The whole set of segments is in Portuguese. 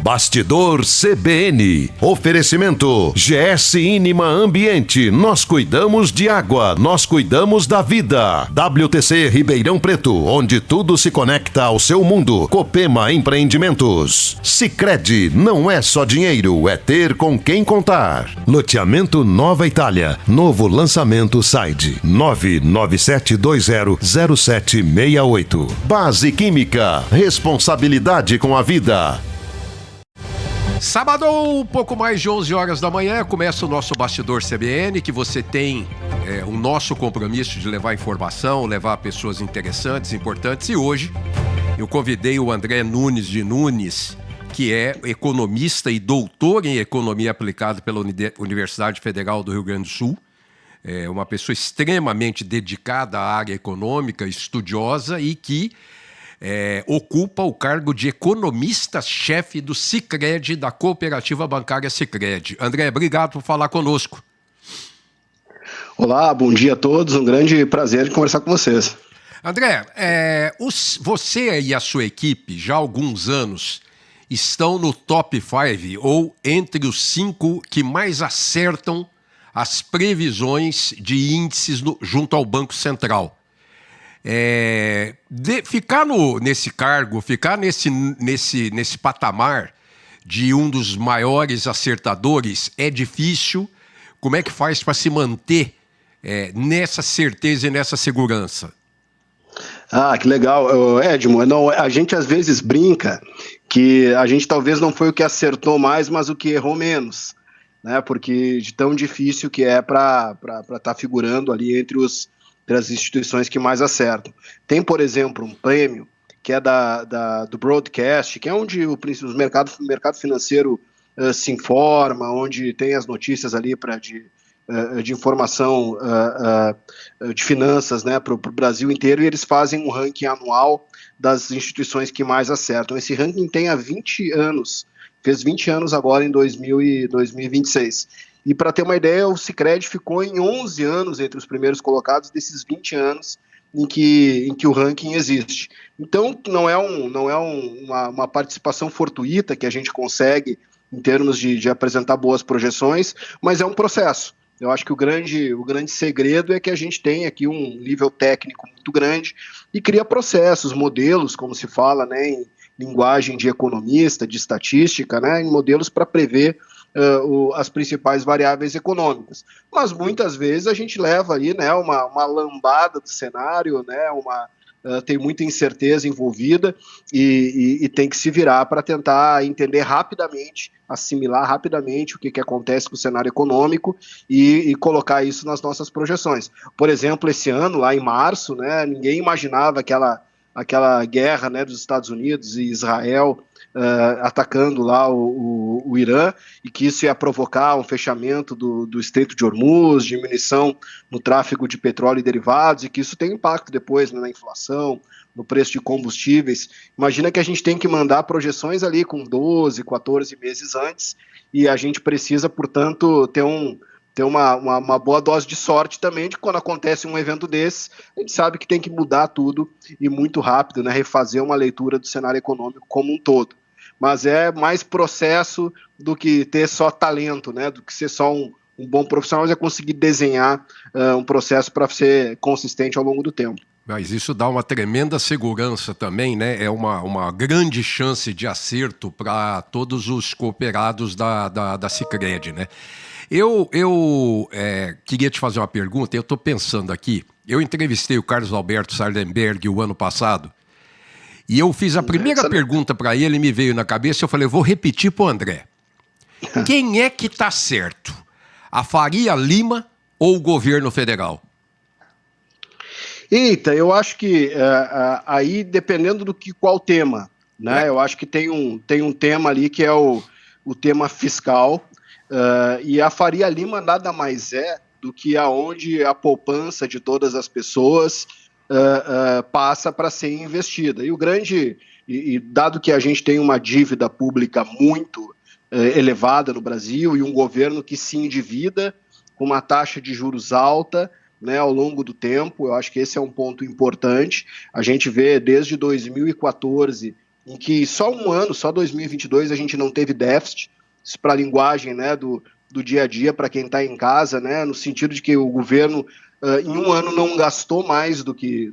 Bastidor CBN. Oferecimento GS Inima Ambiente. Nós cuidamos de água, nós cuidamos da vida. WTC Ribeirão Preto, onde tudo se conecta ao seu mundo. Copema Empreendimentos. Sicredi, não é só dinheiro, é ter com quem contar. Loteamento Nova Itália. Novo lançamento Side 997200768. Base Química, responsabilidade com a vida. Sábado, um pouco mais de 11 horas da manhã, começa o nosso Bastidor CBN, que você tem o nosso compromisso de levar informação, levar pessoas interessantes, importantes. E hoje eu convidei o André Nunes de Nunes, que é economista e doutor em economia aplicada pela Universidade Federal do Rio Grande do Sul. É uma pessoa extremamente dedicada à área econômica, estudiosa e que ocupa o cargo de economista-chefe do Sicredi, da Cooperativa Bancária Sicredi. André, obrigado por falar conosco. Olá, bom dia a todos, um grande prazer de conversar com vocês. André, você e a sua equipe, já há alguns anos, estão no top 5 ou entre os 5 que mais acertam as previsões de índices junto ao Banco Central. Ficar nesse cargo, ficar nesse patamar de um dos maiores acertadores é difícil. Como é que faz para se manter nessa certeza e nessa segurança? Ah, que legal. Edmo, a gente às vezes brinca que a gente talvez não foi o que acertou mais, mas o que errou menos, né? Porque de tão difícil que é para estar figurando ali entre as instituições que mais acertam. Tem, por exemplo, um prêmio que é do Broadcast, que é onde o mercado financeiro se informa, onde tem as notícias ali de informação de finanças, né, para o Brasil inteiro, e eles fazem um ranking anual das instituições que mais acertam. Esse ranking tem há 20 anos, fez 20 anos agora em 2026. E para ter uma ideia, o Sicredi ficou em 11 anos entre os primeiros colocados desses 20 anos em que o ranking existe. Então, não é uma participação fortuita que a gente consegue em termos de apresentar boas projeções, mas é um processo. Eu acho que o grande segredo é que a gente tem aqui um nível técnico muito grande e cria processos, modelos, como se fala, né, em linguagem de economista, de estatística, né, em modelos para prever as principais variáveis econômicas. Mas muitas vezes a gente leva ali, né, uma lambada do cenário, né, tem muita incerteza envolvida e tem que se virar para tentar entender rapidamente, assimilar rapidamente o que acontece com o cenário econômico e colocar isso nas nossas projeções. Por exemplo, esse ano, lá em março, né, ninguém imaginava aquela guerra, né, dos Estados Unidos e Israel atacando lá o Irã, e que isso ia provocar um fechamento do Estreito de Hormuz, diminuição no tráfego de petróleo e derivados, e que isso tem impacto depois, né, na inflação, no preço de combustíveis. Imagina que a gente tem que mandar projeções ali com 12, 14 meses antes, e a gente precisa, portanto, ter uma boa dose de sorte também, de quando acontece um evento desse, a gente sabe que tem que mudar tudo e muito rápido, né, refazer uma leitura do cenário econômico como um todo. Mas é mais processo do que ter só talento, né, do que ser só um bom profissional, mas é conseguir desenhar um processo para ser consistente ao longo do tempo. Mas isso dá uma tremenda segurança também, né? É uma grande chance de acerto para todos os cooperados da Sicredi, né? Eu queria te fazer uma pergunta, eu estou pensando aqui, eu entrevistei o Carlos Alberto Sardenberg o ano passado, e eu fiz a primeira pergunta para ele, me veio na cabeça, eu falei, vou repetir para o André. Quem é que está certo? A Faria Lima ou o governo federal? Eita, eu acho que aí, dependendo qual tema, né? Eu acho que tem um tema ali que é o tema fiscal, e a Faria Lima nada mais é do que aonde a poupança de todas as pessoas passa para ser investida. E dado que a gente tem uma dívida pública muito elevada no Brasil e um governo que se endivida com uma taxa de juros alta, né, ao longo do tempo, eu acho que esse é um ponto importante. A gente vê desde 2014 em que só um ano, só 2022, a gente não teve déficit, isso para a linguagem, né, do dia a dia, para quem está em casa, né, no sentido de que o governo em um ano não gastou mais do que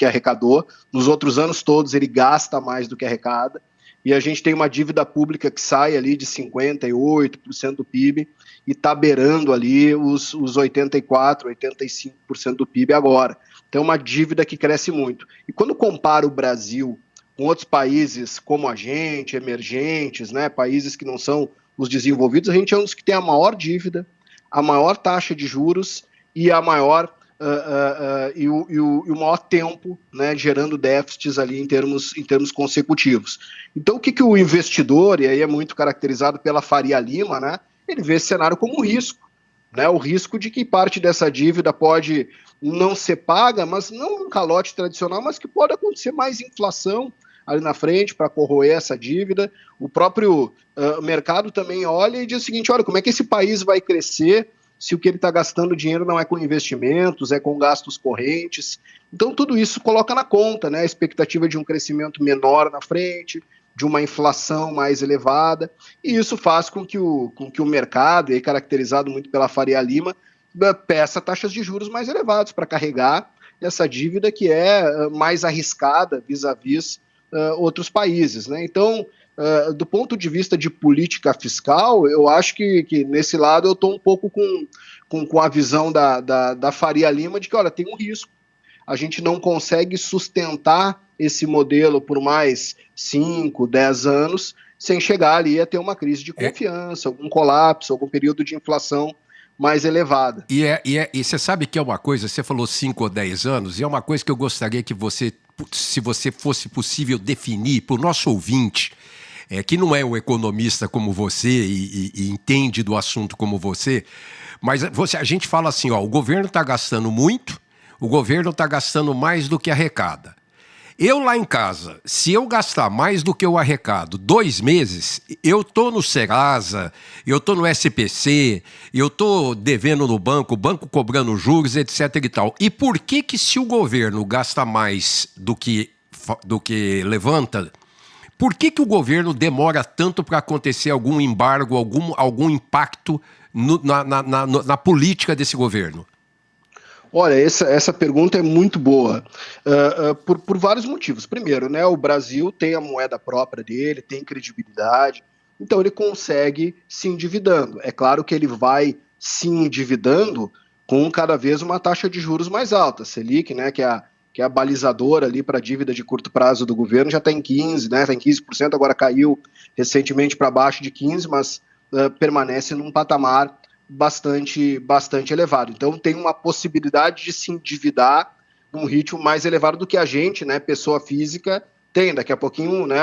arrecadou, nos outros anos todos ele gasta mais do que arrecada, e a gente tem uma dívida pública que sai ali de 58% do PIB e está beirando ali os 84%, 85% do PIB agora. Então é uma dívida que cresce muito. E quando compara o Brasil com outros países como a gente, emergentes, né, países que não são os desenvolvidos, a gente é um dos que tem a maior dívida, a maior taxa de juros e a maior e o maior tempo, né, gerando déficits ali em termos consecutivos. Então o que o investidor, e aí é muito caracterizado pela Faria Lima, né, ele vê esse cenário como um risco, né, o risco de que parte dessa dívida pode não ser paga, mas não um calote tradicional, mas que pode acontecer mais inflação ali na frente para corroer essa dívida. O próprio mercado também olha e diz o seguinte, olha, como é que esse país vai crescer se o que ele está gastando dinheiro não é com investimentos, é com gastos correntes. Então tudo isso coloca na conta, né, a expectativa de um crescimento menor na frente, de uma inflação mais elevada, e isso faz com que o mercado, e aí caracterizado muito pela Faria Lima, peça taxas de juros mais elevadas para carregar essa dívida que é mais arriscada vis-à-vis outros países, né? Então, do ponto de vista de política fiscal, eu acho que nesse lado eu estou um pouco com a visão da Faria Lima de que, olha, tem um risco, a gente não consegue sustentar esse modelo por mais 5, 10 anos sem chegar ali a ter uma crise de confiança, algum colapso, algum período de inflação mais elevada. E você sabe que é uma coisa, você falou 5 ou 10 anos, e é uma coisa que eu gostaria que você, se você fosse possível definir para o nosso ouvinte, que não é um economista como você e entende do assunto como você, mas a gente fala assim, ó, o governo está gastando muito, o governo está gastando mais do que arrecada. Eu lá em casa, se eu gastar mais do que eu arrecado 2 meses, eu tô no Serasa, eu tô no SPC, eu tô devendo no banco, o banco cobrando juros, etc e tal. E por que se o governo gasta mais do que levanta, por que o governo demora tanto para acontecer algum embargo, algum impacto na política desse governo? Olha, essa pergunta é muito boa, por vários motivos. Primeiro, né, o Brasil tem a moeda própria dele, tem credibilidade, então ele consegue se endividando. É claro que ele vai se endividando com cada vez uma taxa de juros mais alta. Selic, né, que é a balizadora ali para a dívida de curto prazo do governo, já está em 15%, né, está em 15%, agora caiu recentemente para baixo de 15%, mas permanece num patamar bastante elevado. Então tem uma possibilidade de se endividar num ritmo mais elevado do que a gente, né, pessoa física, tem. Daqui a pouquinho, né,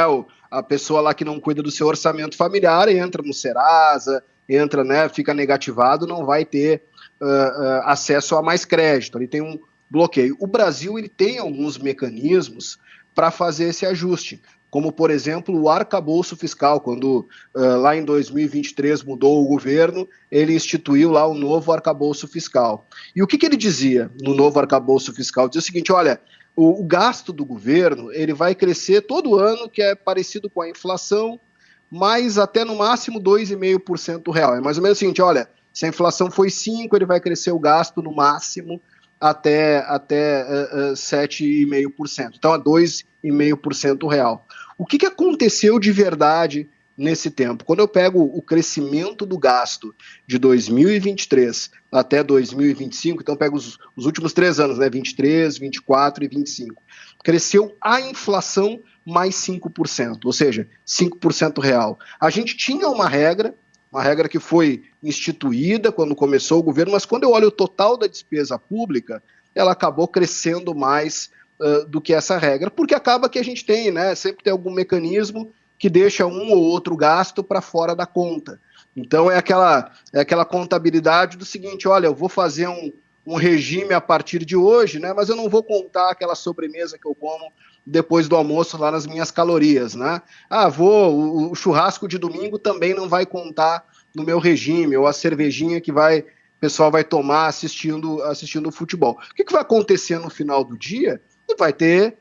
a pessoa lá que não cuida do seu orçamento familiar entra no Serasa, entra, né, fica negativado, não vai ter acesso a mais crédito. Ele tem um bloqueio. O Brasil ele tem alguns mecanismos para fazer esse ajuste, como, por exemplo, o arcabouço fiscal, quando lá em 2023 mudou o governo, ele instituiu lá o novo arcabouço fiscal. E o que ele dizia no novo arcabouço fiscal? Dizia o seguinte, olha, o gasto do governo ele vai crescer todo ano, que é parecido com a inflação, mas até no máximo 2,5% real. É mais ou menos o seguinte, olha, se a inflação foi 5%, ele vai crescer o gasto no máximo até 7,5%. Então é 2,5% real. O que aconteceu de verdade nesse tempo? Quando eu pego o crescimento do gasto de 2023 até 2025, então eu pego os últimos 3 anos, né, 23, 24 e 25, cresceu a inflação mais 5%, ou seja, 5% real. A gente tinha uma regra que foi instituída quando começou o governo, mas quando eu olho o total da despesa pública, ela acabou crescendo mais do que essa regra, porque acaba que a gente tem, né, sempre tem algum mecanismo que deixa um ou outro gasto para fora da conta. Então é aquela contabilidade do seguinte, olha, eu vou fazer um regime a partir de hoje, né, mas eu não vou contar aquela sobremesa que eu como depois do almoço lá nas minhas calorias, né? O churrasco de domingo também não vai contar no meu regime, ou a cervejinha que o pessoal vai tomar assistindo o futebol. O que vai acontecer no final do dia? Vai ter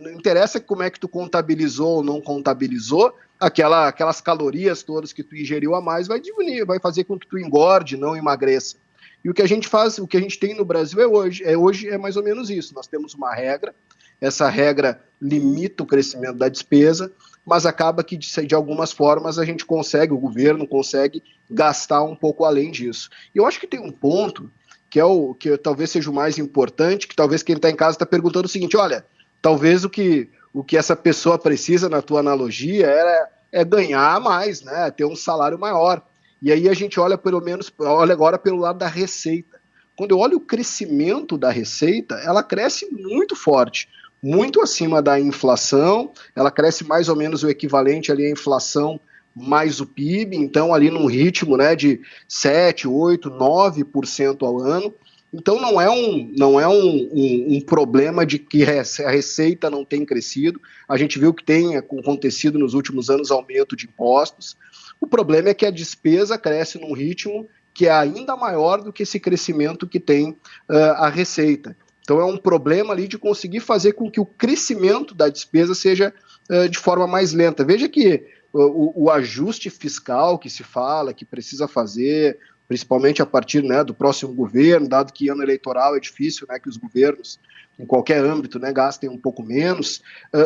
não interessa como é que tu contabilizou ou não contabilizou, aquelas calorias todas que tu ingeriu a mais vai diminuir, vai fazer com que tu engorde, não emagreça. E o que a gente faz, o que a gente tem no Brasil hoje é mais ou menos isso. Nós temos uma regra, essa regra limita o crescimento da despesa, mas acaba que de algumas formas o governo consegue gastar um pouco além disso. E eu acho que tem um ponto que talvez seja o mais importante, que talvez quem está em casa está perguntando o seguinte: olha, talvez o que essa pessoa precisa, na tua analogia, é ganhar mais, né? Ter um salário maior. E aí a gente olha agora pelo lado da receita. Quando eu olho o crescimento da receita, ela cresce muito forte, muito acima da inflação, ela cresce mais ou menos o equivalente ali à inflação mais o PIB, então ali num ritmo, né, de 7, 8, 9% ao ano. Então não é um problema de que a receita não tem crescido. A gente viu que tem acontecido nos últimos anos aumento de impostos. O problema é que a despesa cresce num ritmo que é ainda maior do que esse crescimento que tem a receita. Então é um problema ali de conseguir fazer com que o crescimento da despesa seja de forma mais lenta. Veja que o ajuste fiscal que se fala, que precisa fazer, principalmente a partir, né, do próximo governo, dado que ano eleitoral é difícil, né, que os governos, em qualquer âmbito, né, gastem um pouco menos,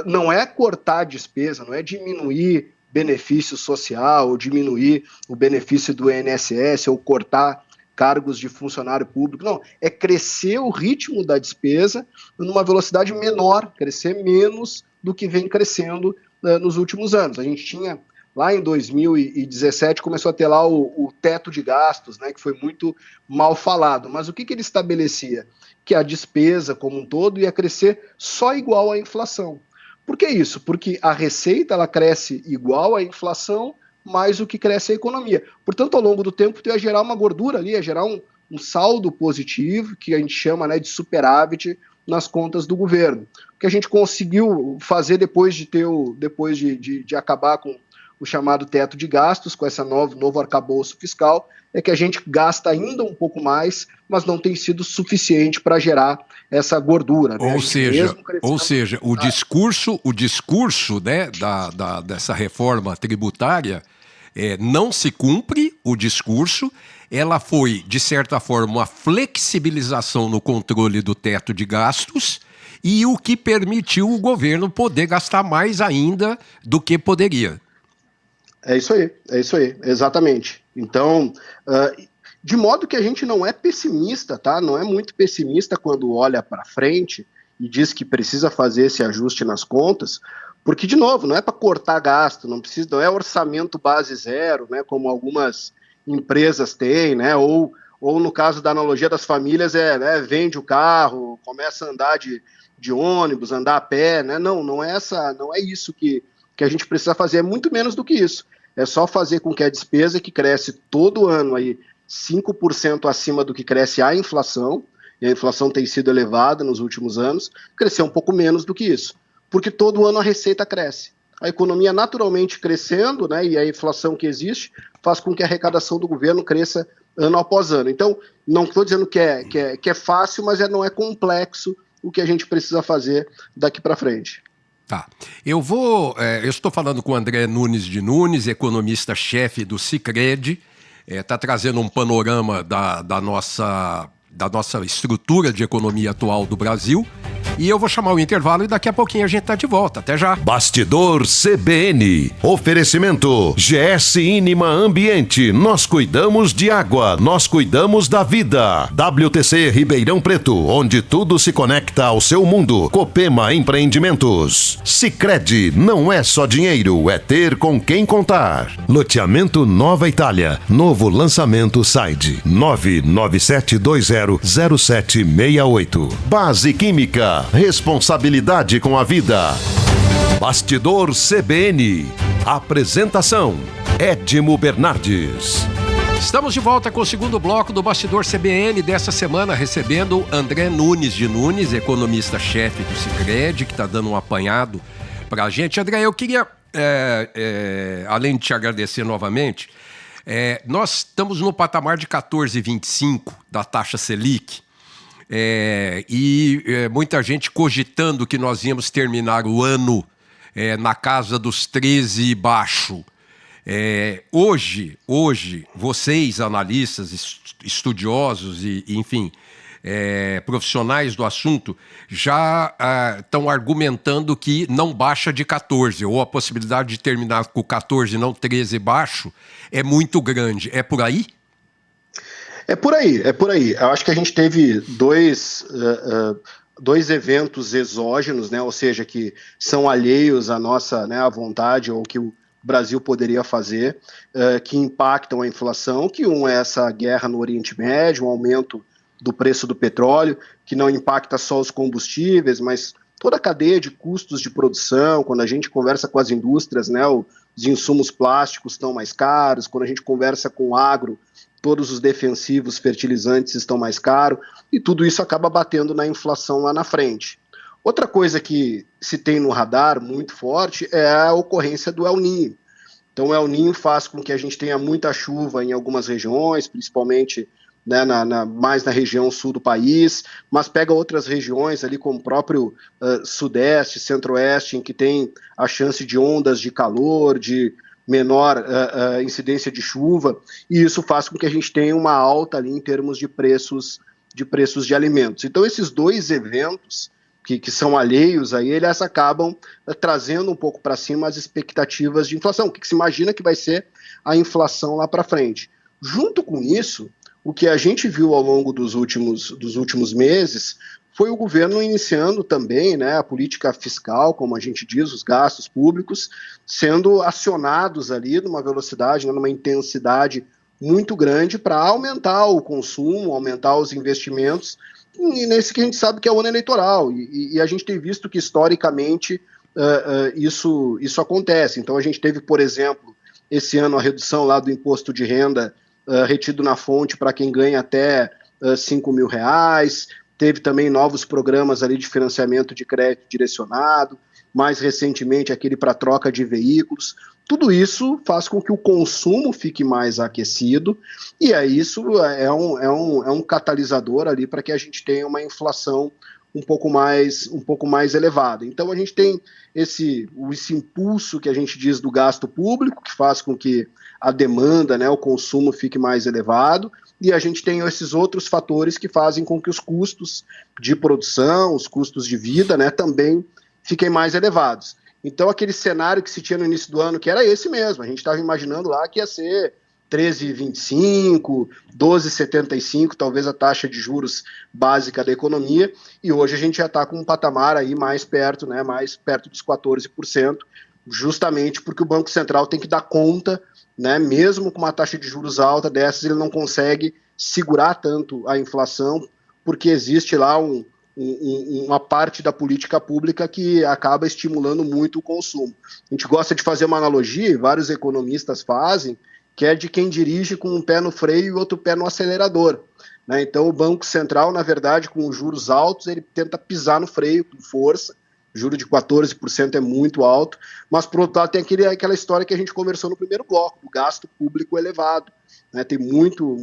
não é cortar a despesa, não é diminuir benefício social, ou diminuir o benefício do INSS, ou cortar cargos de funcionário público, não, é crescer o ritmo da despesa numa velocidade menor, crescer menos do que vem crescendo nos últimos anos. A gente tinha, lá em 2017, começou a ter lá o teto de gastos, né, que foi muito mal falado, mas o que ele estabelecia? Que a despesa como um todo ia crescer só igual à inflação. Por que isso? Porque a receita ela cresce igual à inflação, mais o que cresce a economia. Portanto, ao longo do tempo, tu ia gerar uma gordura ali, ia gerar um saldo positivo, que a gente chama, né, de superávit nas contas do governo. O que a gente conseguiu fazer depois de acabar com o chamado teto de gastos, com esse novo arcabouço fiscal, é que a gente gasta ainda um pouco mais, mas não tem sido suficiente para gerar essa gordura. Né? Ou seja, o discurso, né, dessa reforma tributária não se cumpre, o discurso, ela foi, de certa forma, uma flexibilização no controle do teto de gastos, e o que permitiu o governo poder gastar mais ainda do que poderia. É isso aí, exatamente. Então, de modo que a gente não é pessimista, tá? Não é muito pessimista quando olha para frente e diz que precisa fazer esse ajuste nas contas, porque, de novo, não é para cortar gasto, não é orçamento base zero, né? Como algumas empresas têm, né? Ou no caso da analogia das famílias, né? Vende o carro, começa a andar de ônibus, andar a pé, né? Não é isso que a gente precisa fazer, é muito menos do que isso. É só fazer com que a despesa, que cresce todo ano aí 5% acima do que cresce a inflação, e a inflação tem sido elevada nos últimos anos, crescer um pouco menos do que isso. Porque todo ano a receita cresce. A economia naturalmente crescendo, né, e a inflação que existe faz com que a arrecadação do governo cresça ano após ano. Então, não estou dizendo que é fácil, mas não é complexo o que a gente precisa fazer daqui para frente. Tá. Eu estou falando com o André Nunes de Nunes, economista-chefe do Sicredi, está trazendo um panorama da nossa estrutura de economia atual do Brasil. E eu vou chamar o intervalo e daqui a pouquinho a gente tá de volta. Até já. Bastidor CBN. Oferecimento GS Inima Ambiente. Nós cuidamos de água. Nós cuidamos da vida. WTC Ribeirão Preto, onde tudo se conecta ao seu mundo. Copema Empreendimentos. Sicredi, não é só dinheiro, é ter com quem contar. Loteamento Nova Itália. Novo lançamento Side. 997200768. Base Química. Responsabilidade com a vida. Bastidor CBN. Apresentação: Edmo Bernardes. Estamos de volta com o segundo bloco do Bastidor CBN dessa semana, recebendo André Nunes de Nunes, economista-chefe do Sicredi, que está dando um apanhado para a gente. André, eu queria, além de te agradecer novamente, nós estamos no patamar de 14,25 da taxa Selic. muita gente cogitando que nós íamos terminar o ano na casa dos 13 e baixo. Hoje, vocês, analistas, estudiosos e enfim, profissionais do assunto, já estão argumentando que não baixa de 14, ou a possibilidade de terminar com 14 e não 13 baixo é muito grande. É por aí? É por aí. Eu acho que a gente teve dois eventos exógenos, né, ou seja, que são alheios à nossa, né, à vontade ou que o Brasil poderia fazer, que impactam a inflação, que um é essa guerra no Oriente Médio, um aumento do preço do petróleo, que não impacta só os combustíveis, mas toda a cadeia de custos de produção. Quando a gente conversa com as indústrias, né, os insumos plásticos estão mais caros, quando a gente conversa com o agro, todos os defensivos, fertilizantes estão mais caros, e tudo isso acaba batendo na inflação lá na frente. Outra coisa que se tem no radar muito forte é a ocorrência do El Niño. Então o El Niño faz com que a gente tenha muita chuva em algumas regiões, principalmente, né, mais na região sul do país, mas pega outras regiões ali como o próprio sudeste, centro-oeste, em que tem a chance de ondas de calor, de menor incidência de chuva, e isso faz com que a gente tenha uma alta ali em termos de preços de alimentos. Então esses dois eventos que são alheios a ele, elas acabam trazendo um pouco para cima as expectativas de inflação, o que se imagina que vai ser a inflação lá para frente. Junto com isso, o que a gente viu ao longo dos últimos meses foi o governo iniciando também, né, a política fiscal, como a gente diz, os gastos públicos, sendo acionados ali numa velocidade, né, numa intensidade muito grande para aumentar o consumo, aumentar os investimentos, e nesse que a gente sabe que é o ano eleitoral, e a gente tem visto que historicamente isso acontece. Então a gente teve, por exemplo, esse ano a redução lá do imposto de renda retido na fonte para quem ganha até R$5.000, teve também novos programas ali de financiamento de crédito direcionado, mais recentemente aquele para troca de veículos. Tudo isso faz com que o consumo fique mais aquecido, e isso é um catalisador ali para que a gente tenha uma inflação um pouco mais elevada. Então a gente tem esse impulso que a gente diz do gasto público, que faz com que a demanda, né, o consumo fique mais elevado, e a gente tem esses outros fatores que fazem com que os custos de produção, os custos de vida, né, também fiquem mais elevados. Então aquele cenário que se tinha no início do ano, que era esse mesmo, a gente estava imaginando lá que ia ser 13,25, 12,75, talvez a taxa de juros básica da economia, e hoje a gente já está com um patamar aí mais perto, né, mais perto dos 14%, justamente porque o Banco Central tem que dar conta, né, mesmo com uma taxa de juros alta dessas, ele não consegue segurar tanto a inflação, porque existe lá uma parte da política pública que acaba estimulando muito o consumo. A gente gosta de fazer uma analogia, e vários economistas fazem, que é de quem dirige com um pé no freio e outro pé no acelerador, né? Então o Banco Central, na verdade, com os juros altos, ele tenta pisar no freio com força. Juro de 14% é muito alto, mas por outro lado tem aquela história que a gente conversou no primeiro bloco, o gasto público elevado, né? Tem muito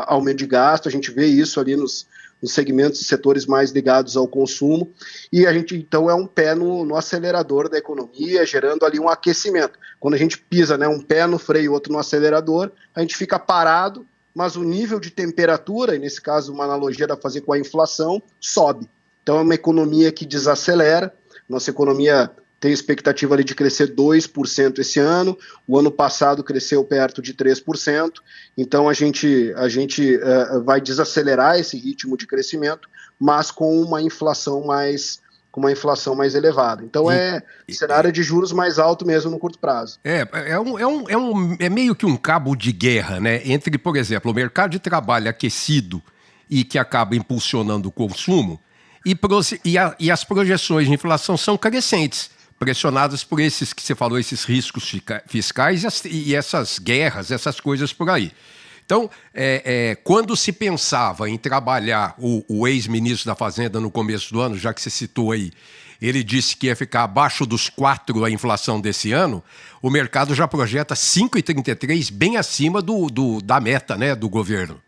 aumento de gasto, a gente vê isso ali nos segmentos e setores mais ligados ao consumo, e a gente então é um pé no acelerador da economia, gerando ali um aquecimento. Quando a gente pisa, né, um pé no freio e outro no acelerador, a gente fica parado, mas o nível de temperatura, e nesse caso uma analogia dá para fazer com a inflação, sobe. Então é uma economia que desacelera. Nossa economia tem expectativa ali de crescer 2% esse ano, o ano passado cresceu perto de 3%, então a gente vai desacelerar esse ritmo de crescimento, mas com uma inflação mais elevada. Então é cenário de juros mais alto mesmo no curto prazo. É meio que um cabo de guerra, né? Entre, por exemplo, o mercado de trabalho aquecido e que acaba impulsionando o consumo, e as projeções de inflação são crescentes, pressionadas por esses que você falou, esses riscos fiscais e essas guerras, essas coisas por aí. Então, quando se pensava em trabalhar, o ex-ministro da Fazenda no começo do ano, já que você citou aí, ele disse que ia ficar abaixo dos 4 a inflação desse ano, o mercado já projeta 5,33, bem acima da meta, né, do governo.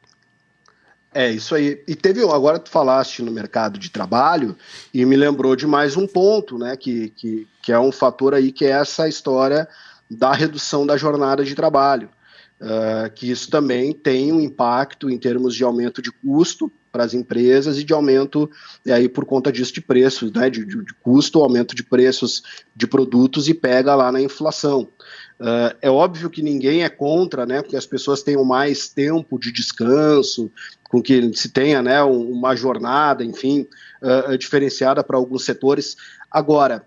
É isso aí. E agora tu falaste no mercado de trabalho e me lembrou de mais um ponto, né, que é um fator aí, que é essa história da redução da jornada de trabalho. Que isso também tem um impacto em termos de aumento de custo para as empresas e de aumento, e aí por conta disso, de preços, né, de custo, aumento de preços de produtos, e pega lá na inflação. É óbvio que ninguém é contra, né, que as pessoas tenham mais tempo de descanso, com que se tenha, né, uma jornada, enfim, diferenciada para alguns setores. Agora,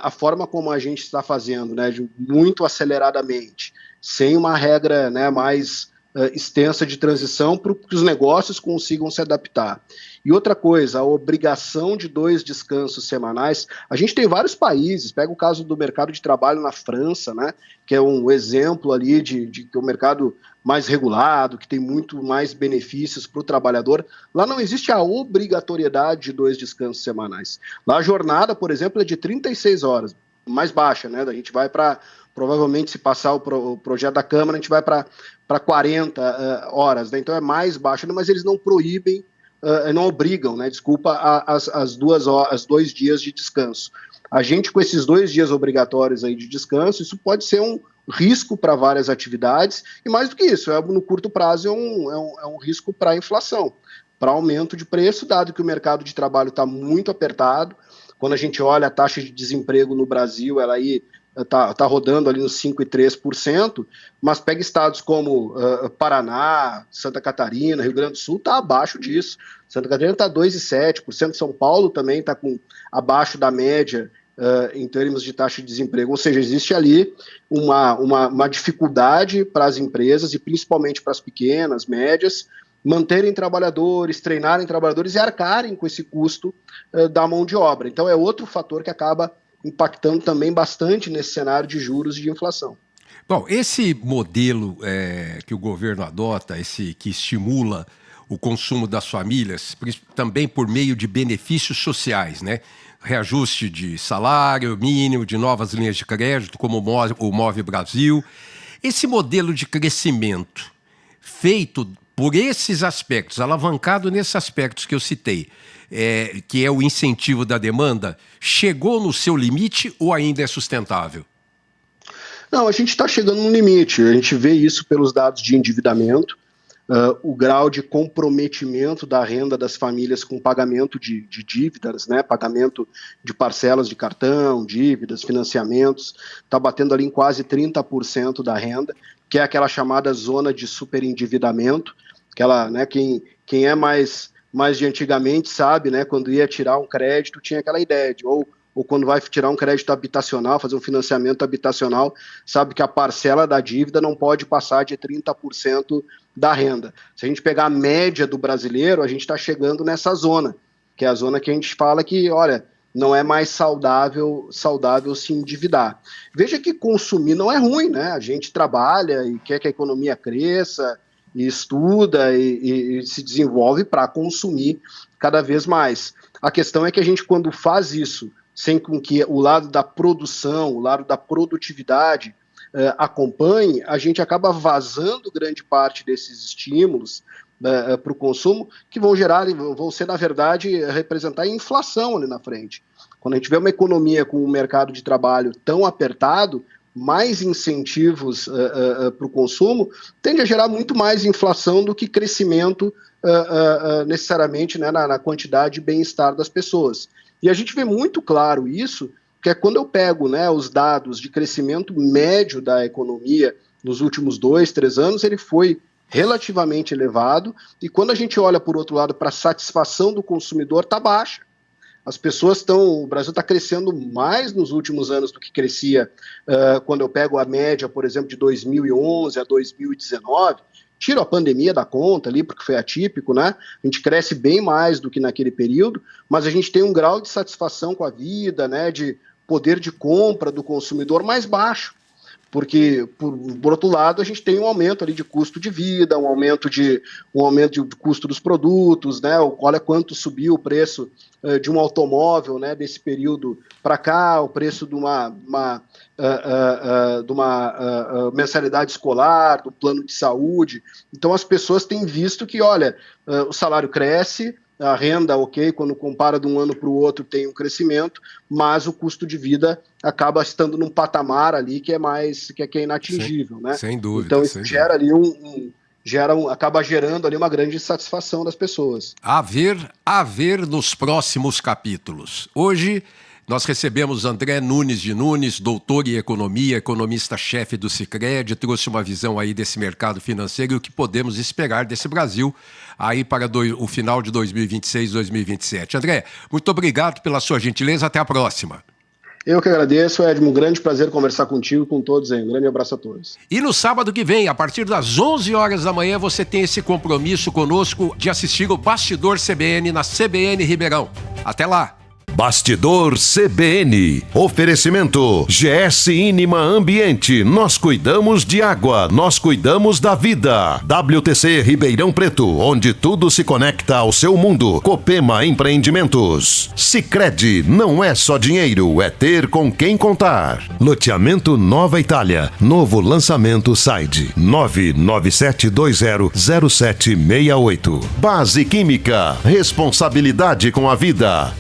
a forma como a gente está fazendo, né, muito aceleradamente, sem uma regra, né, mais extensa de transição, para que os negócios consigam se adaptar. E outra coisa, a obrigação de 2 descansos semanais. A gente tem vários países, pega o caso do mercado de trabalho na França, né, que é um exemplo ali de um mercado mais regulado, que tem muito mais benefícios para o trabalhador. Lá não existe a obrigatoriedade de 2 descansos semanais. Lá a jornada, por exemplo, é de 36 horas, mais baixa, né? A gente vai para, provavelmente, se passar o projeto da Câmara, a gente vai para 40 horas, né? Então é mais baixo, mas eles não proíbem, não obrigam, né? Desculpa, as 2 dias de descanso. A gente, com esses 2 dias obrigatórios aí de descanso, isso pode ser um risco para várias atividades, e mais do que isso, no curto prazo é um risco para a inflação, para aumento de preço, dado que o mercado de trabalho está muito apertado. Quando a gente olha a taxa de desemprego no Brasil, ela aí está rodando ali nos 5,3%, mas pega estados como Paraná, Santa Catarina, Rio Grande do Sul, está abaixo disso. Santa Catarina está 2,7%, São Paulo também está abaixo da média em termos de taxa de desemprego. Ou seja, existe ali uma dificuldade para as empresas, e principalmente para as pequenas, médias, manterem trabalhadores, treinarem trabalhadores e arcarem com esse custo da mão de obra. Então é outro fator que acaba impactando também bastante nesse cenário de juros e de inflação. Bom, esse modelo que o governo adota, que estimula o consumo das famílias, também por meio de benefícios sociais, né? Reajuste de salário mínimo, de novas linhas de crédito, como o Move Brasil. Esse modelo de crescimento feito por esses aspectos, alavancado nesses aspectos que eu citei, que é o incentivo da demanda, chegou no seu limite ou ainda é sustentável? Não, a gente está chegando no limite. A gente vê isso pelos dados de endividamento, o grau de comprometimento da renda das famílias com pagamento de dívidas, né, pagamento de parcelas de cartão, dívidas, financiamentos, está batendo ali em quase 30% da renda, que é aquela chamada zona de superendividamento, aquela, né, quem é mais de antigamente sabe, né, quando ia tirar um crédito tinha aquela ideia de, ou quando vai tirar um crédito habitacional, fazer um financiamento habitacional, sabe que a parcela da dívida não pode passar de 30% da renda. Se a gente pegar a média do brasileiro, a gente está chegando nessa zona, que é a zona que a gente fala que, olha, não é mais saudável se endividar. Veja que consumir não é ruim, né? A gente trabalha e quer que a economia cresça, e estuda e se desenvolve para consumir cada vez mais. A questão é que a gente, quando faz isso, sem com que o lado da produção, o lado da produtividade acompanhe, a gente acaba vazando grande parte desses estímulos para o consumo, que vão ser, na verdade, representar inflação ali na frente. Quando a gente vê uma economia com um mercado de trabalho tão apertado, mais incentivos para o consumo, tende a gerar muito mais inflação do que crescimento necessariamente, né, na quantidade e bem-estar das pessoas. E a gente vê muito claro isso, que é quando eu pego, né, os dados de crescimento médio da economia nos últimos 2, 3 anos, ele foi relativamente elevado, e quando a gente olha, por outro lado, para a satisfação do consumidor, está baixa. As pessoas o Brasil está crescendo mais nos últimos anos do que crescia quando eu pego a média, por exemplo, de 2011 a 2019, tiro a pandemia da conta ali, porque foi atípico, né? A gente cresce bem mais do que naquele período, mas a gente tem um grau de satisfação com a vida, né, de poder de compra do consumidor mais baixo, porque, por outro lado, a gente tem um aumento ali de custo de vida, um aumento de custo dos produtos, né? Olha quanto subiu o preço de um automóvel, né, desse período para cá, o preço de uma mensalidade escolar, do plano de saúde. Então, as pessoas têm visto que, olha, o salário cresce, a renda, ok, quando compara de um ano para o outro tem um crescimento, mas o custo de vida acaba estando num patamar ali que é inatingível, né? Sem dúvida. Então isso gera ali acaba gerando ali uma grande insatisfação das pessoas. A ver nos próximos capítulos. Hoje nós recebemos André Nunes de Nunes, doutor em economia, economista-chefe do Sicredi, trouxe uma visão aí desse mercado financeiro e o que podemos esperar desse Brasil aí para o final de 2026, 2027. André, muito obrigado pela sua gentileza, até a próxima. Eu que agradeço, Edmo, um grande prazer conversar contigo e com todos aí. Um grande abraço a todos. E no sábado que vem, a partir das 11 horas da manhã, você tem esse compromisso conosco de assistir o Bastidor CBN na CBN Ribeirão. Até lá! Bastidor CBN. Oferecimento GS Inima Ambiente. Nós cuidamos de água, nós cuidamos da vida. WTC Ribeirão Preto, onde tudo se conecta ao seu mundo. Copema Empreendimentos. Sicredi, não é só dinheiro, é ter com quem contar. Loteamento Nova Itália. Novo lançamento Side 997200768. Base Química. Responsabilidade com a vida.